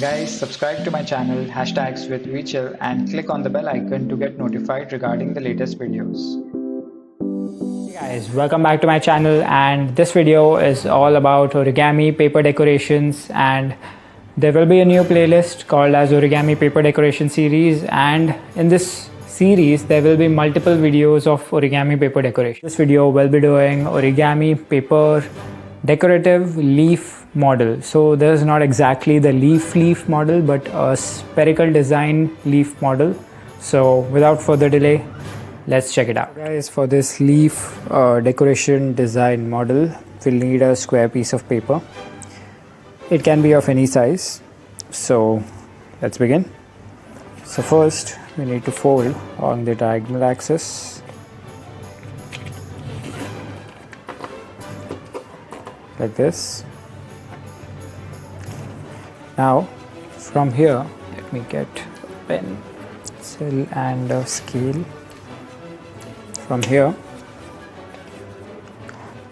Guys, subscribe to my channel hashtags with Vichel and click on the bell icon to get notified regarding the latest videos. Hey guys, welcome back to my channel, and this video is all about origami paper decorations, and there will be a new playlist called as Origami Paper Decoration Series, and in this series there will be multiple videos of origami paper decoration. This video will be doing origami paper decorative leaf model. So there's not exactly the leaf model, but a spherical design leaf model. So without further delay, let's check it out. Guys, for this leaf decoration design model, we'll need a square piece of paper. It can be of any size. So let's begin. So first we need to fold on the diagonal axis like this. Now from here, let me get a pencil and a scale. From here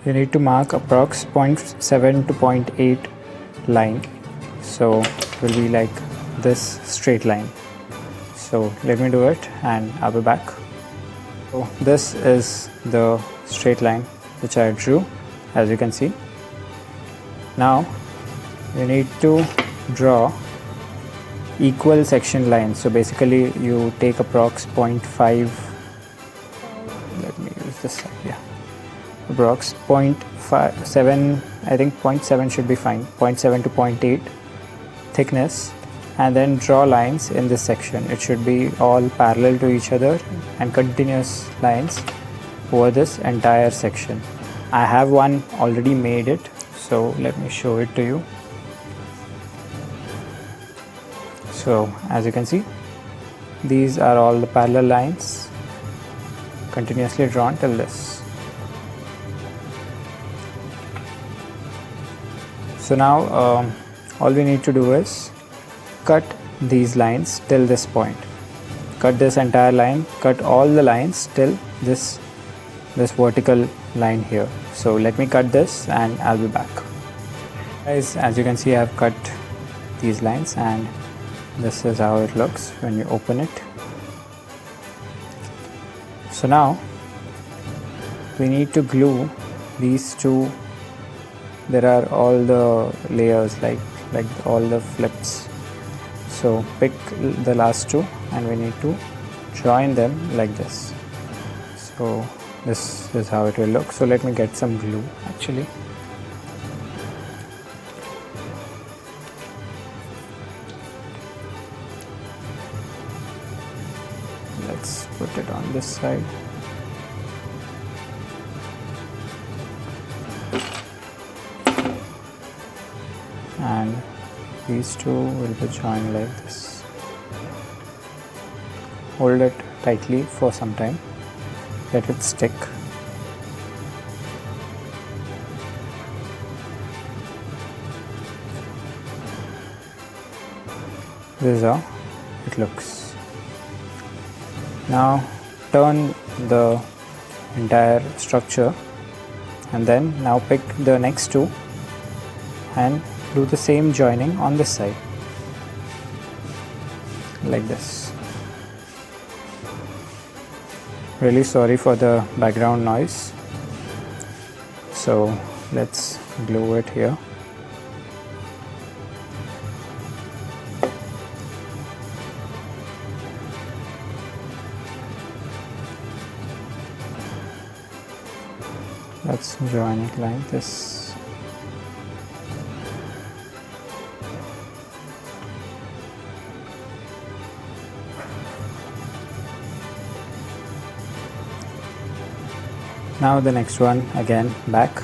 you need to mark approx 0.7 to 0.8 line, so it will be like this straight line. So let me do it and I'll be back. So this is the straight line which I drew, as you can see. Now you need to draw equal section lines. So basically you take approx 0.5, let me use this side, approx 0.7, I think 0.7 should be fine, 0.7 to 0.8 thickness, and then draw lines in this section. It should be all parallel to each other and continuous lines over this entire section. I have one already made it, so let me show it to you. So as you can see, these are all the parallel lines continuously drawn till this. So now all we need to do is cut these lines till this point. Cut this entire line, cut all the lines till this vertical line here. So let me cut this and I'll be back. Guys, as you can see, I've cut these lines and this is how it looks when you open it. So now we need to glue these two. There are all the layers, like all the flips. So pick the last two and we need to join them like this. So this is how it will look. So let me get some glue actually. Let's put it on this side. And these two will be joined like this. Hold it tightly for some time. Let it stick. This is how it looks. Now turn the entire structure and then now pick the next two and do the same joining on this side like this. Really sorry for the background noise. So let's glue it here. Let's join it like this. Now the next one again back,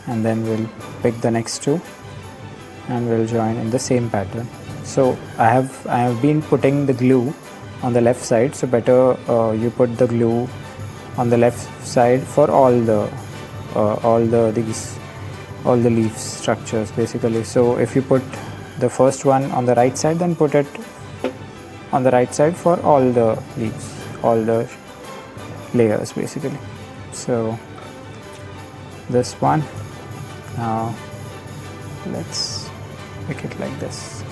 and then we'll pick the next two and we'll join in the same pattern. So I have been putting the glue on the left side, so better you put the glue on the left side for all the leaf structures basically. So if you put the first one on the right side, then put it on the right side for all the leaves, all the layers basically. So this one, now let's make it like this.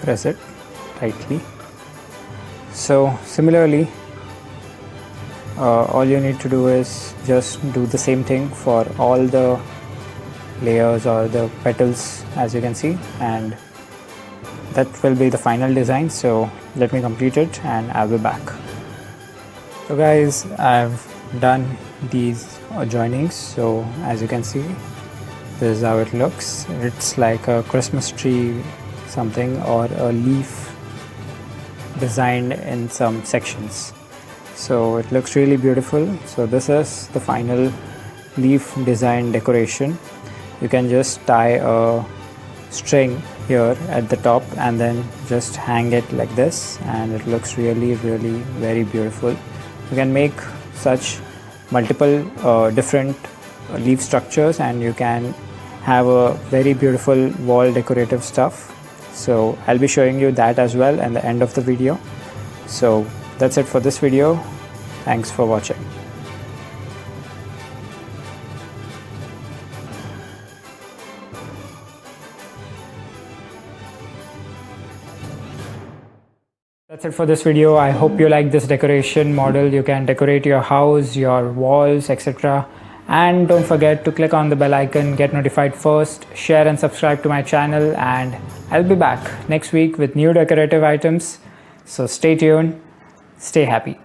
Press it tightly. So similarly, all you need to do is just do the same thing for all the layers or the petals, as you can see, and that will be the final design. So let me complete it and I'll be back. So guys, I've done these joinings. So as you can see, this is how it looks. It's like a Christmas tree something, or a leaf designed in some sections. So it looks really beautiful. So this is the final leaf design decoration. You can just tie a string here at the top and then just hang it like this, and it looks really very beautiful. You can make such multiple different leaf structures, and you can have a very beautiful wall decorative stuff. So I'll be showing you that as well at the end of the video. So that's it for this video. Thanks for watching. That's it for this video. I hope you like this decoration model. You can decorate your house, your walls, etc. And don't forget to click on the bell icon, get notified first, share and subscribe to my channel, and I'll be back next week with new decorative items. So stay tuned, stay happy.